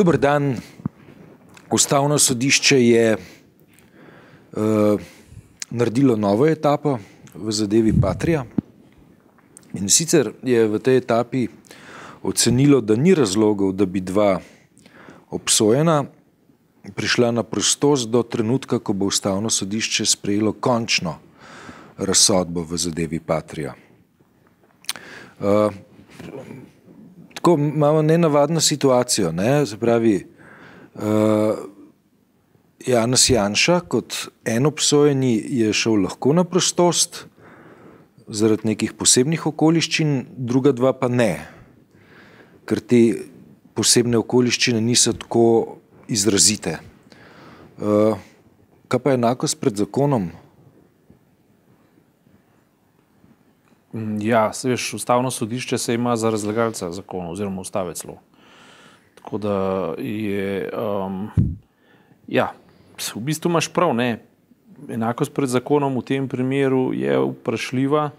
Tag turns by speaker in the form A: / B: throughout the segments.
A: Dober dan. Ustavno sodišče je naredilo novo etapo v zadevi Patria in sicer je v tej etapi ocenilo, da ni razlogov, da bi dva obsojena prišla na prostost do trenutka, ko bo ustavno sodišče sprejelo končno razsodbo v zadevi Patria. Tako imamo nenavadno situacijo, ne? Se pravi, Janez Janša kot en obsojeni je šel lahko na prostost zaradi nekih posebnih okoliščin, druga dva pa ne, ker te posebne okoliščine niso tako izrazite. Kaj pa je enakost pred zakonom?
B: Ja, se veš, ustavno sodišče se ima za razlagalca zakonov oziroma ustave celo. Tako da je, ja, v bistvu imaš prav, ne, enakost pred zakonom v tem primeru je vprašljiva,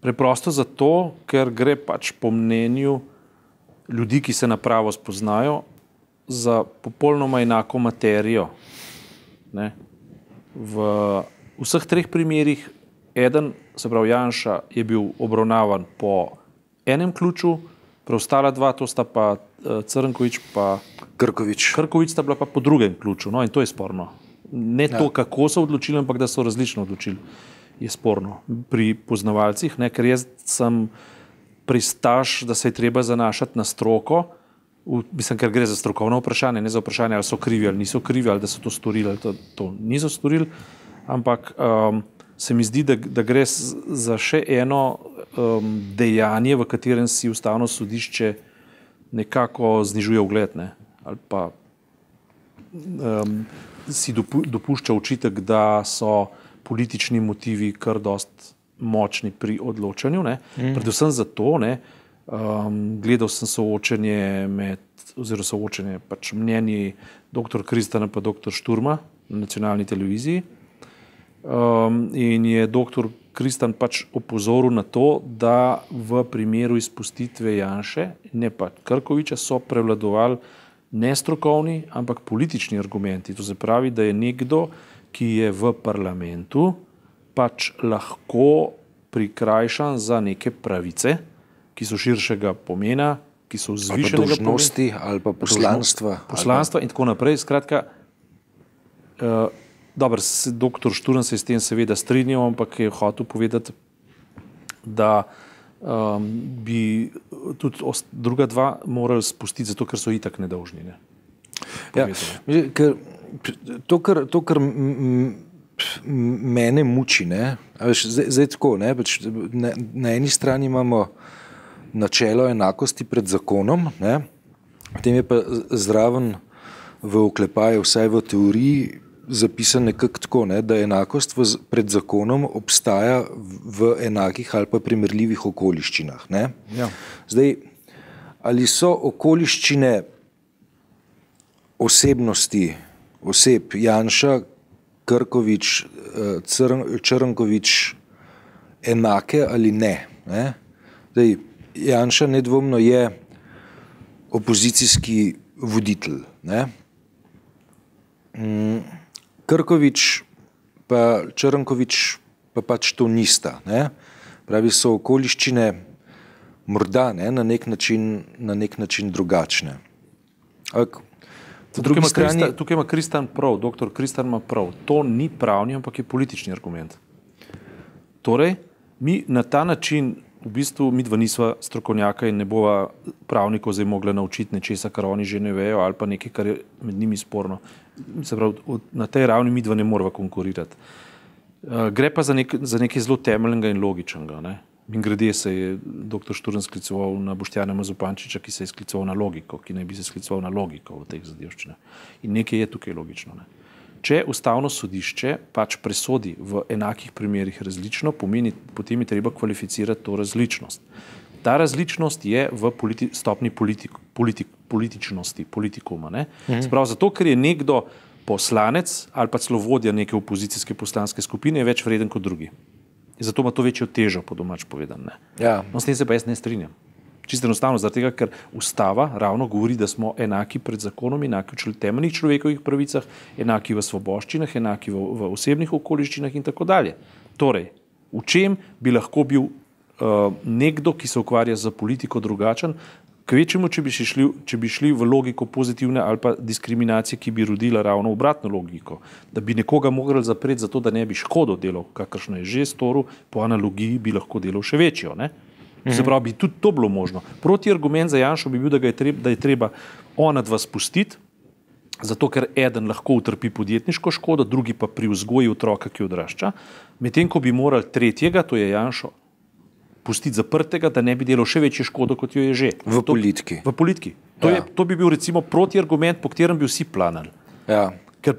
B: preprosto zato, ker gre pač po mnenju ljudi, ki se na pravo spoznajo, za popolnoma enako materijo. Ne. V vseh treh primerih eden, se pravi Janša, je bil obravnavan po enem ključu, preostala dva, to sta pa Crnković pa
A: Krković.
B: Krković sta bila pa po drugem ključu, no in to je sporno. Ne to, kako so odločili, ampak da so različno odločili, je sporno pri poznavalcih, ne, ker jaz sem pristaš, da se je treba zanašati na stroko, mislim, ker gre za strokovno vprašanje, ne za vprašanje, ali so krivi ali niso krivi, ali da so to storili ali to niso storili, ampak se mi zdi, da gre za še eno dejanje, v katerem si ustavno sodišče nekako znižuje ugled, ne, ali pa si dopušča očitek, da so politični motivi kar dost močni pri odločanju, ne. Predvsem zato, ne, gledal sem soočenje soočenje pač mnenji dr. Kristana pa dr. Šturma na nacionalni televiziji, in je dr. Kristan pač opozoril na to, da v primeru izpustitve Janše, ne pa Krkoviča, so prevladovali ne strokovni, ampak politični argumenti. To se pravi, da je nekdo, ki je v parlamentu, pač lahko prikrajšan za neke pravice, ki so širšega pomena, ki so zvišenega pomena.
A: Dolžnosti ali pa poslanstva.
B: Poslanstva in tako naprej. Skratka, dobro, dr. Šturm se je s tem seveda strinjal, ampak je hotel povedati, da bi tudi druga dva morali spustiti, zato ker so itak nedolžni. Ne?
A: Ja, to, kar mene muči, ne? Zdaj tako, ne? Na eni strani imamo načelo enakosti pred zakonom, ne? Potem je pa zraven v oklepaju, vsaj v teoriji, zapisan nekako tako, ne, da enakost pred zakonom obstaja v enakih ali pa primerljivih okoliščinah. Ne.
B: Ja.
A: Zdaj, ali so okoliščine oseb Janša, Krković, Črnković enake ali ne? Ne. Zdaj, Janša nedvomno je opozicijski voditelj. Ne. Krković pa Črnković pa pač to nista. Ne? Pravi, so okoliščine morda, ne, na nek način drugačne.
B: Tukaj ima Kristan prav, dr. Kristan ima prav. To ni pravni, ampak je politični argument. Torej, mi na ta način, v bistvu mi dva nisva strokovnjaka in ne bova pravnikov zdaj mogla naučiti nečesa, kar oni že ne vejo, ali pa nekaj, kar je med njimi sporno. Se pravi, na tej ravni mi dva ne morava konkurirati. Gre pa za nekaj zelo temeljnega in logičnega. Ne? Mingrede se je dr. Šturm skliceval na Boštjana Mazupančiča, ki se je skliceval na logiko, ki naj bi se skliceval na logiko v teh zadevščinah. In nekaj je tukaj logično. Ne? Če ustavno sodišče pač presodi v enakih primerih različno, pomeni, potem je treba kvalificirati to različnost. Ta različnost je v stopni političnosti, politikuma. Ne? Sprav zato, ker je nekdo poslanec ali pa celo vodja neke opozicijske poslanske skupine, je več vreden kot drugi. In zato ima to večjo težo, po domač povedano. Ja. No, s tem se pa jaz ne strinjam. Čisto enostavno, zaradi tega, ker ustava ravno govori, da smo enaki pred zakonom, enaki v temeljnih človekovih pravicah, enaki v svoboščinah, enaki v osebnih okoliščinah in tako dalje. Torej, v čem bi lahko bil nekdo, ki se ukvarja z politiko, drugačen, kvečemu, če bi šli v logiko pozitivne ali pa diskriminacije, ki bi rodila ravno obratno logiko, da bi nekoga mogli zapreti zato, da ne bi škodo delal, kakršno je že storil, po analogiji bi lahko delal še večjo, ne? Se pravi, bi tudi to bilo možno. Protiargument za Janšo bi bil, da je treba ona dva spustiti, zato ker eden lahko utrpi podjetniško škodo, drugi pa pri vzgoji otroka, ki odrašča, medtem ko bi morali tretjega, to je Janšo, pustiti zaprtega, da ne bi delal še večjo škodo, kot jo je že.
A: V politiki.
B: V politiki. To bi bil recimo protiargument, po katerem bi vsi planali.
A: Ja.
B: Ko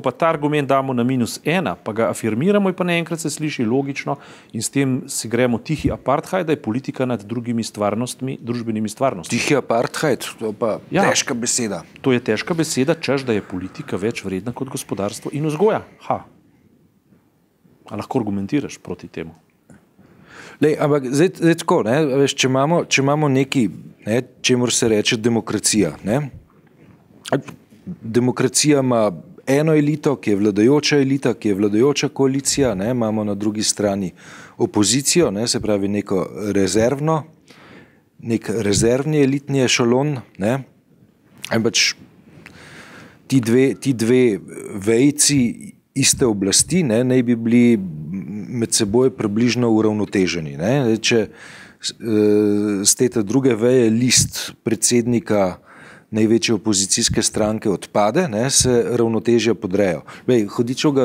B: pa ta argument damo na -1, pa ga afirmiramo, pa naenkrat se sliši logično in s tem si gremo tihi apartheid, da je politika nad drugimi stvarnostmi, družbenimi stvarnostmi.
A: Tihi apartheid, to pa težka beseda.
B: To je težka beseda, češ, da je politika več vredna kot gospodarstvo in vzgoja. A lahko argumentiraš proti temu?
A: Lej, ampak zdaj tako, ne, veš, če imamo nekaj, ne, čemur se reče demokracija, ne, demokracija ima eno elito, ki je vladajoča elita, ki je vladajoča koalicija, ne, imamo na drugi strani opozicijo, ne, se pravi nek rezervni elitni ešalon, ne, pač ti dve vejci iste oblasti, ne, naj bi bili med seboj približno uravnoteženi. Ne. Če z te druge veje list predsednika največje opozicijske stranke odpade, ne, se ravnotežja podrejo. Hudičevega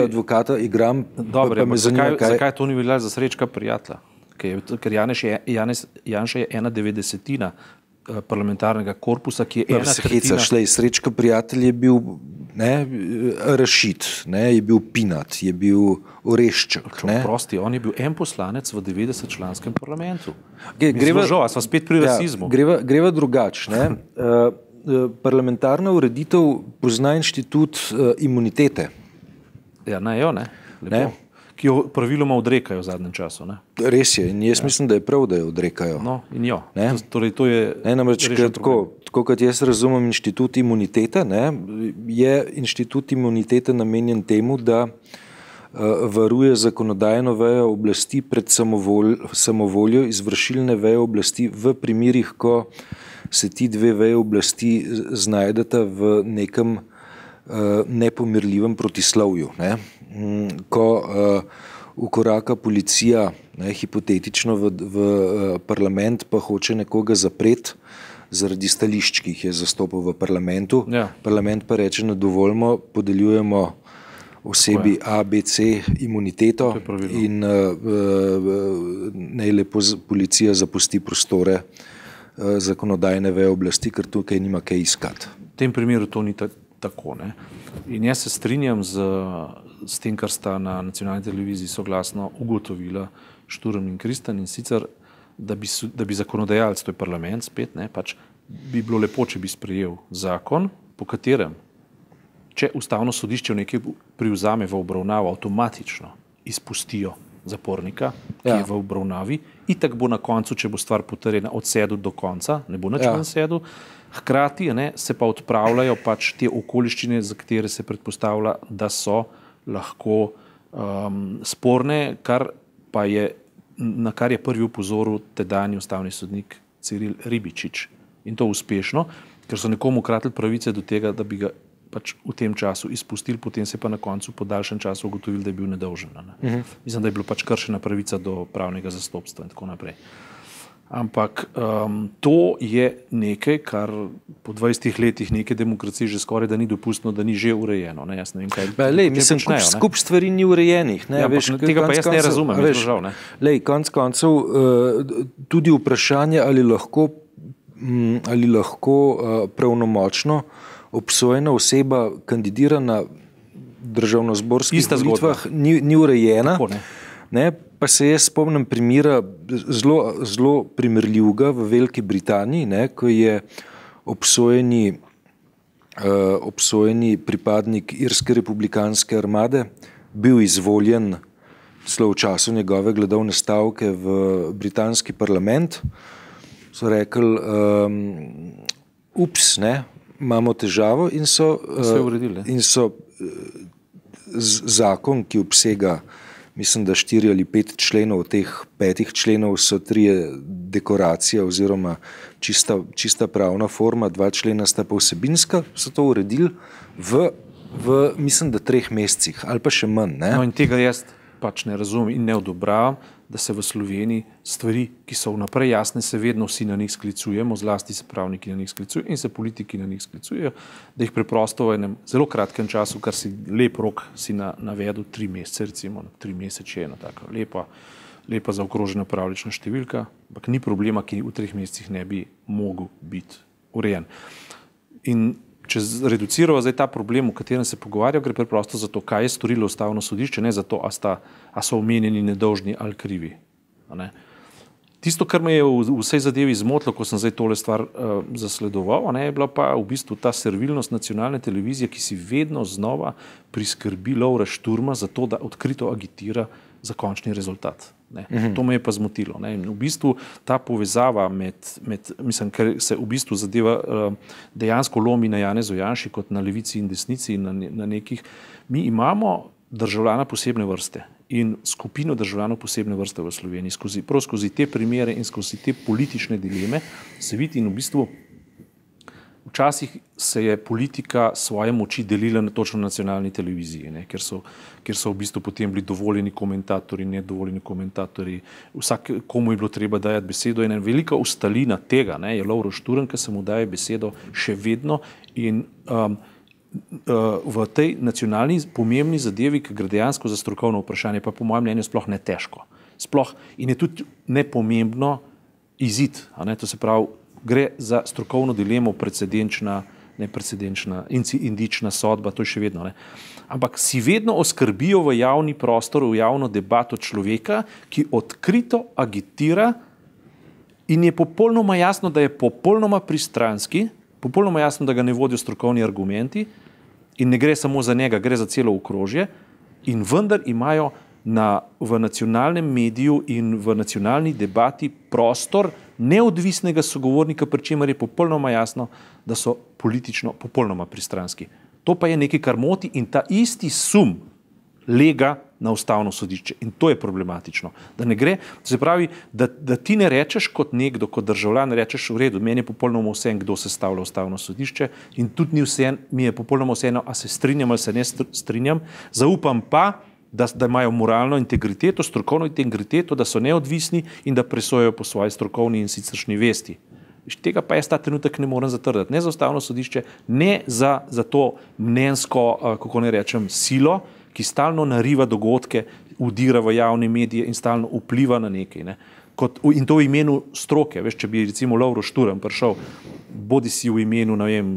A: advokata igram,
B: dobre, pa me zanima, zakaj to ni veljalo za Srečka Prijatelja? Ker Janša je 1/90 parlamentarnega korpusa, ki je 1/3.
A: Srečka Prijatelj je bil Rašid, je bil Pinat, je bil Orešček.
B: Prosti, on je bil en poslanec v 90-članskem parlamentu. A sva spet pri rasizmu.
A: Greva drugače. Parlamentarna ureditev pozna inštitut imunitete.
B: Ja, ne. Lepo. Ki jo praviloma odrekajo v zadnjem času. Ne?
A: Res je in jaz mislim, da je prav, da jo odrekajo.
B: No, in jo. Torej, to je
A: namreč, tako kot jaz razumem inštitut imunitete, je inštitut imunitete namenjen temu, da varuje zakonodajno vejo oblasti pred samovoljo izvršilne veje oblasti v primerih, ko se ti dve veje oblasti znajdeta v nekem nepomirljivem protislovju. Ko ukoraka policija, hipotetično v parlament, pa hoče nekoga zapreti zaradi stališč, ki jih je zastopal v parlamentu.
B: Ja.
A: Parlament pa reče, ne dovolimo, podeljujemo osebi A, B, C imuniteto in naj lepo policija zapusti prostore zakonodajne veje oblasti, ker tukaj nima kaj iskati.
B: V tem primeru to ni tako. Ne? In jaz se strinjam s tem, kar sta na nacionalni televiziji soglasno ugotovila Šturm in Kristan, in sicer, da bi zakonodajalec, to je parlament spet, pač bi bilo lepo, če bi sprejel zakon, po katerem, če ustavno sodišče nekaj privzame v obravnavo, avtomatično izpustijo zapornika, ki je v obravnavi, itak bo na koncu, če bo stvar potrjena, odsedel do konca, ne bo nič manj sedel. Hkrati se pa odpravljajo pač te okoliščine, za katere se predpostavlja, da so lahko sporne, na kar je prvi upozoril tedanji ustavni sodnik Ciril Ribičič. In to uspešno, ker so nekomu kratili pravice do tega, da bi ga pač v tem času izpustili, potem se pa na koncu po daljšem času ugotovili, da je bil nedolžen. Mislim, da je bilo pač kršena pravica do pravnega zastopstva in tako naprej. Ampak to je nekaj, kar po 20 letih neke demokracije že skoraj da ni dopustno, da ni že urejeno. Ne? Jaz ne vem, kaj
A: mislim, kup stvari ni urejenih.
B: Tega pa jaz ne razumem.
A: Konec koncev tudi vprašanje, ali lahko pravnomočno obsojena oseba kandidira na državnozborskih volitvah, ni urejena. Pa se jaz spomnim primera zelo primerljivega v Veliki Britaniji, ko je obsojeni pripadnik irske republikanske armade bil izvoljen celo v času njegove gledovne stavke v britanski parlament, so rekli, ups, ne, imamo težavo in so zakon, ki obsega, mislim, da 4 ali 5 členov, od teh 5 členov so 3 dekoracija oziroma čista pravna forma, 2 člena sta pa vsebinska, so to uredili v mislim, da 3 mesecih ali pa še manj. Ne?
B: No in tega jaz pač ne razumem in ne odobravam, da se v Sloveniji stvari, ki so vnaprej jasne, se vedno vsi na njih sklicujemo, zlasti se pravniki na njih sklicujejo in se politiki na njih sklicujejo, da jih preprosto v enem zelo kratkem času, kar si lep rok si navedel, 3 mesece, recimo 3 mesece je ena taka lepa zaokrožena pravlična številka, ampak ni problema, ki v 3 mesecih ne bi mogel biti urejen. In če reduciramo zdaj ta problem, o katerem se pogovarjajo, gre preprosto za to, kaj je storilo Ustavno sodišče, ne za to, a so omenjeni nedolžni ali krivi. Tisto, kar me je v vsej zadevi zmotilo, ko sem zdaj tole stvar zasledoval, je bila pa v bistvu ta servilnost nacionalne televizije, ki si vedno znova priskrbi Lovra Šturma za to, da odkrito agitira za končni rezultat. To me je pa zmotilo. In v bistvu ta povezava mislim, ker se v bistvu zadeva dejansko lomi na Janezu Janši kot na levici in desnici in na nekih. Mi imamo državljana posebne vrste in skupino državljanov posebne vrste v Sloveniji. Prav skozi te primere in skozi te politične dileme se vidi in v bistvu včasih se je politika svoje moči delila točno na nacionalni televiziji, kjer so v bistvu potem bili dovoljeni komentatorji, nedovoljeni komentatorji, komu je bilo treba dajati besedo in ena velika ustalina tega je Lovro Šturm, ki se mu daje besedo še vedno in v tej nacionalni pomembni zadevi, ki gre dejansko za strokovno vprašanje, pa po mojem mnenju sploh ne težko. In je tudi nepomembno izid, to se pravi, gre za strokovno dilemo precedenčna, neprecedenčna, indična sodba, to je še vedno. Ampak si vedno oskrbijo v javni prostor, v javno debato človeka, ki odkrito agitira in je popolnoma jasno, da je popolnoma pristranski, popolnoma jasno, da ga ne vodijo strokovni argumenti in ne gre samo za njega, gre za celo okrožje in vendar imajo v nacionalnem mediju in v nacionalni debati prostor neodvisnega sogovornika, pri čemer je popolnoma jasno, da so politično popolnoma pristranski. To pa je nekaj, kar moti in ta isti sum lega na Ustavno sodišče. In to je problematično. Da ne gre, se pravi, da ti ne rečeš kot nekdo, kot državljan, rečeš v redu, meni je popolnoma vseeno, kdo sestavlja Ustavno sodišče in tudi mi je popolnoma vseeno, a se strinjam ali se ne strinjam, zaupam pa, da imajo moralno integriteto, strokovno integriteto, da so neodvisni in da presojajo po svoji strokovni in siceršnji vesti. Tega pa jaz ta trenutek ne morem zatrditi. Ne za Ustavno sodišče, ne za to mnenjsko, kako ne rečem, silo, ki stalno nariva dogodke, udira v javne medije in stalno vpliva na nekaj. In to v imenu stroke. Veš, če bi recimo Lovro Šturm prišel, bodi si v imenu, ne vem,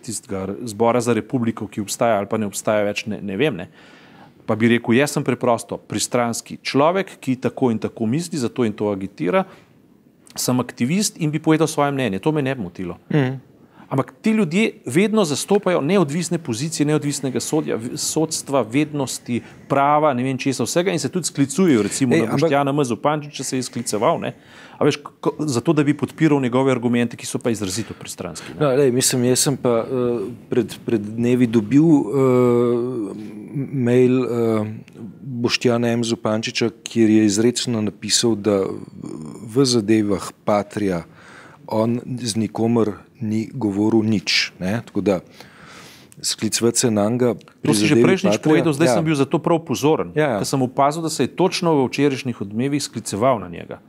B: tistega Zbora za republiko, ki obstaja ali pa ne obstaja več, ne vem, pa bi rekel, jaz sem preprosto pristranski človek, ki tako in tako misli, zato in to agitira, sem aktivist in bi povedal svoje mnenje. To me ne bi motilo. Ampak ti ljudje vedno zastopajo neodvisne pozicije, neodvisnega sodstva, vednosti, prava, ne vem česa vsega in se tudi sklicujejo, recimo na Boštjana M. Zupančiča se je skliceval, a veš, zato, da bi podpiral njegove argumente, ki so pa izrazito pristranski.
A: Mislim, jaz sem pa pred dnevi dobil mail Boštjana M. Zupančiča, kjer je izrecno napisal, da v zadevah Patria on z nikomer ni govoril nič. Tako da sklicvati se na njega...
B: To si že prejšnjič povedal, zdaj sem bil zato prav pozoren, ker sem opazil, da se je točno v včerajšnjih Odmevih skliceval na njega.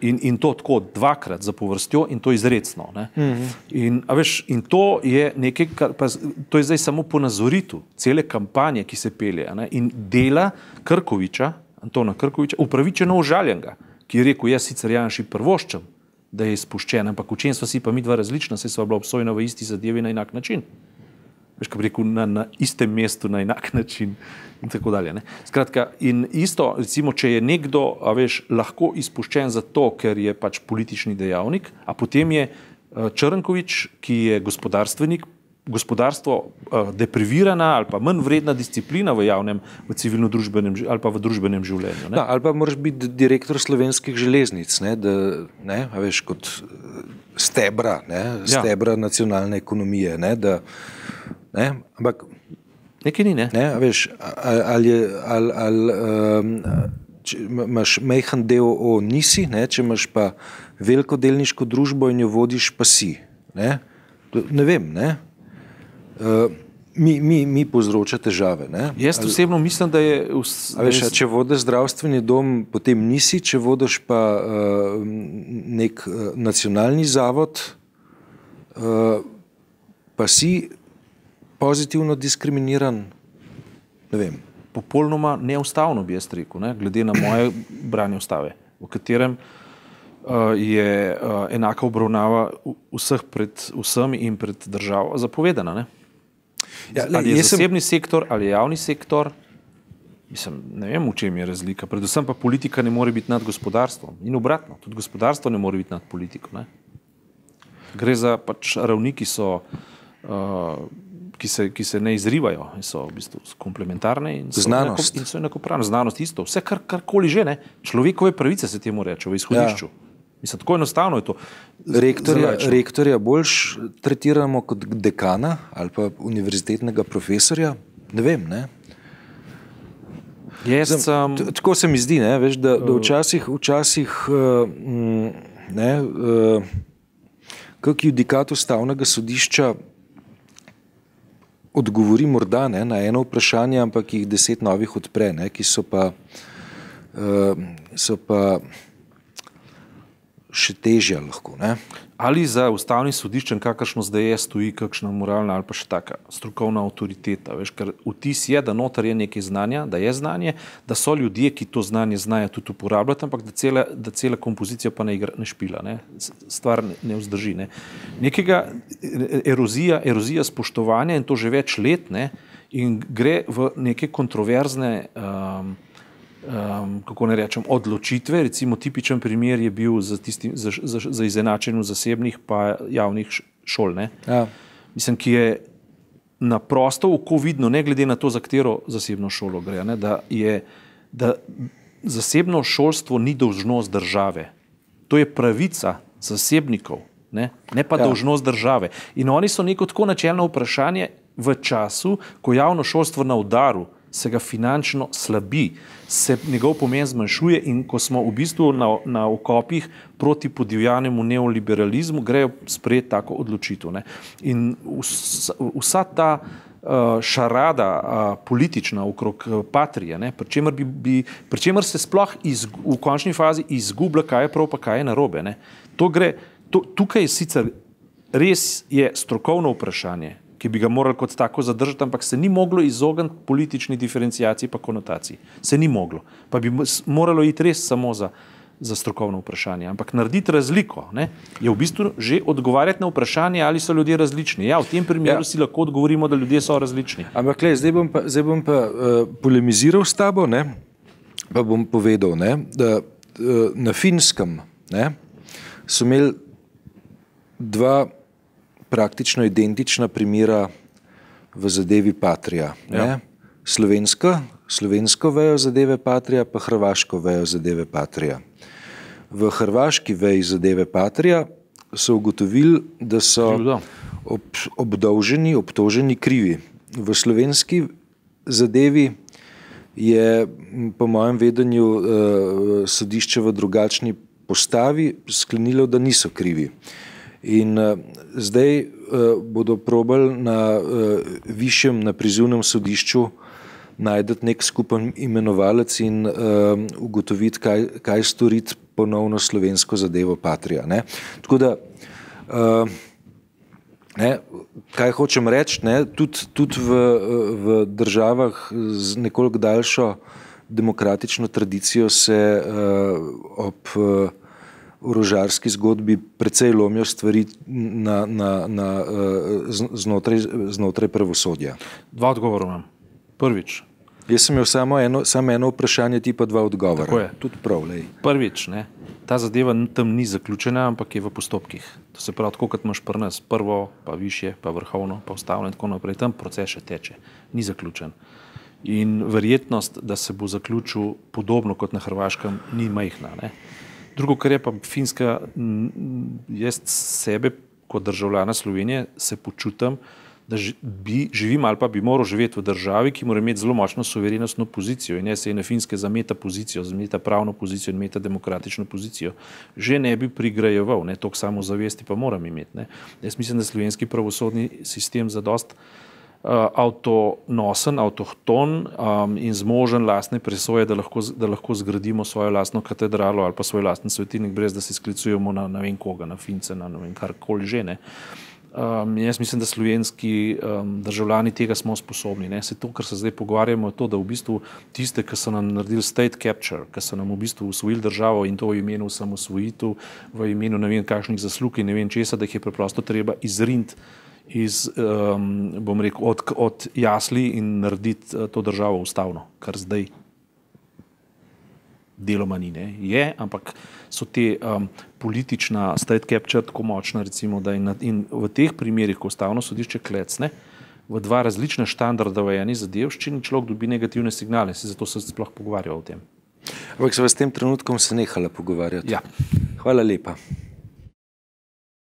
B: In to tako dvakrat zapovrstjo in to izrecno. In to je nekaj, to je zdaj samo ponazoritev cele kampanje, ki se pelje in dela Krkoviča, Antona Krkoviča, upravičeno užaljenega, ki je rekel, jaz sicer Janši prvoščam, da je izpuščen, ampak v čem sva si pa mi dva različna, saj sva bila obsojena v isti zadevi na enak način. Veš, ko bi rekel, na istem mestu na enak način in tako dalje. Skratka, in isto, recimo, če je nekdo, lahko izpuščen zato, ker je pač politični dejavnik, a potem je Črnkovič, ki je gospodarstvenik, gospodarstvo deprivirana ali pa manj vredna disciplina v civilno-družbenem ali pa v družbenem življenju. Ne?
A: Da, ali pa moraš biti direktor Slovenskih železnic, ne, da, ne, a veš, kot stebra nacionalne ekonomije, ne, da, ne, ampak
B: nekaj ni, ne?
A: Ne, a veš, ali če imaš majhen del nisi, ne, če imaš pa veliko delniško družbo in jo vodiš, pa si. Ne vem, ne. Mi povzroča težave. Ne?
B: Jaz osebno mislim, da je...
A: Če vodiš zdravstveni dom, potem nisi, če vodiš pa nek nacionalni zavod, pa si pozitivno diskriminiran, ne vem.
B: Popolnoma neustavno bi jaz rekel, ne? Glede na moje branje ustave, v katerem je enaka obravnava vseh pred vsemi in pred državo zapovedana. Ne? Ja, ali je zasebni sektor, ali je javni sektor, mislim, ne vem, v čem je razlika. Predvsem pa politika ne more biti nad gospodarstvom. In obratno, tudi gospodarstvo ne more biti nad politiko. Ne? Gre za pač ravni, ki se ne izrivajo in so v bistvu komplementarne in so enakopravne. Znanost isto. Vse, karkoli že, ne? Človekove pravice se temu reče v izhodišču. Ja. Mislim, tako enostavno je to.
A: Rektorja boljš tretiramo kot dekana ali pa univerzitetnega profesorja? Ne vem, ne? Tako se mi zdi, ne? Veš, da včasih kak judikat ustavnega sodišča odgovori morda, ne, na eno vprašanje, ampak jih 10 novih odpre, ne, ki so pa še težja lahko. Ne.
B: Ali za ustavnim sodiščem, kakršno zdaj je, stoji kakšna moralna ali pa še taka strokovna avtoriteta. Veš, ker vtis je, da noter je nekaj znanja, da je znanje, da so ljudje, ki to znanje znajo tudi uporabljati, ampak da cela kompozicija pa ne špila. Ne. Stvar ne vzdrži. Ne. Nekega erozija spoštovanja in to že več let, ne, in gre v neke kontroverzne kako ne rečem, odločitve. Recimo tipičen primer je bil za izenačenje zasebnih pa javnih šol. Ne? Ja. Mislim, ki je na prosto oko vidno, ne glede na to, za katero zasebno šolo gre, ne? Da zasebno šolstvo ni dolžnost države. To je pravica zasebnikov, ne pa dolžnost države. In oni so neko tako načelno vprašanje v času, ko javno šolstvo na udaru se ga finančno slabi, se njegov pomen zmanjšuje in ko smo v bistvu na okopih proti podivjanemu neoliberalizmu, grejo sprejeti tako odločitev. Ne. In vsa ta šarada politična okrog patrije, ne, pri čemer se sploh v končni fazi izgublja, kaj je prav pa kaj je narobe. Ne. Tukaj sicer res je strokovno vprašanje, ki bi ga morali kot tako zadržati, ampak se ni moglo izogniti politični diferencijaciji pa konotaciji. Se ni moglo. Pa bi moralo iti res samo za strokovno vprašanje. Ampak narediti razliko, ne, je v bistvu že odgovarjati na vprašanje, ali so ljudje različni. Ja, v tem primeru si lahko odgovorimo, da ljudje so različni.
A: Ampak zdaj bom pa polemiziral s tabo, ne, pa bom povedal, ne, da na Finskem, ne, so imeli dva praktično identična primera v zadevi Patria. Ja. Slovensko vejo zadeve Patria, pa hrvaško vejo zadeve Patria. V hrvaški veji zadeve Patria so ugotovili, da so obtoženi krivi. V slovenski zadevi je po mojem vedenju sodišče v drugačni postavi sklenilo, da niso krivi. In zdaj bodo probali na višjem, na prizivnem sodišču najdeti nek skupen imenovalec in ugotoviti, kaj storiti ponovno slovensko zadevo Patria. Ne? Tako da, kaj hočem reči, tudi v državah z nekoliko daljšo demokratično tradicijo se ob orožarski zgodbi precej lomijo stvari znotraj pravosodja.
B: Dva odgovora imam. Prvič.
A: Jaz sem imel samo eno vprašanje, ti pa dva odgovora.
B: Tako je.
A: Tudi prav, lej.
B: Prvič, ne. ta zadeva tam ni zaključena, ampak je v postopkih. To se pravi, tako kot imaš pri nas, prvo, pa višje, pa vrhovno, pa ustavno in tako naprej, tam proces še teče, ni zaključen. In verjetnost, da se bo zaključil podobno kot na Hrvaškem, ni majhna. Ne? Drugo, kar je pa Finska, jaz sebe kot državljana Slovenije se počutim, da živim ali pa bi moral živeti v državi, ki mora imeti zelo močno suverenostno pozicijo in jaz se je na Finske za metapozicijo, za metapravno pozicijo in metademokratično pozicijo že ne bi prigrajeval, ne, toliko samozavesti pa moram imeti. Ne. Jaz mislim, da slovenski pravosodni sistem zadost avtonosen, avtohton in zmožen lastne presoje, da lahko zgradimo svojo lastno katedralo ali pa svoj lasten svetilnik, brez da se sklicujemo na ne vem koga, na Fince, na ne vem karkoli že. Ne. Jaz mislim, da slovenski državljani tega smo sposobni. Ne. Se to, kar se zdaj pogovarjamo, je to, da v bistvu tiste, ki so nam naredili state capture, ki so nam v bistvu usvojili državo in to v imenu osamosvojitev, v imenu ne vem kakšnih zaslug in ne vem česa, da jih je preprosto treba izriniti iz, bom rekel, od jasli in narediti to državo ustavno, kar zdaj deloma ni, ne. Je, ampak so te politična state capture tako močna, recimo, da in v teh primerih, ko ustavno sodišče klecne, v dva različna štandarda v eni zadevščini človek dobi negativne signale, zato se sploh pogovarja o tem.
A: Ampak se v tem trenutkom se nehala pogovarjati.
B: Ja.
A: Hvala lepa.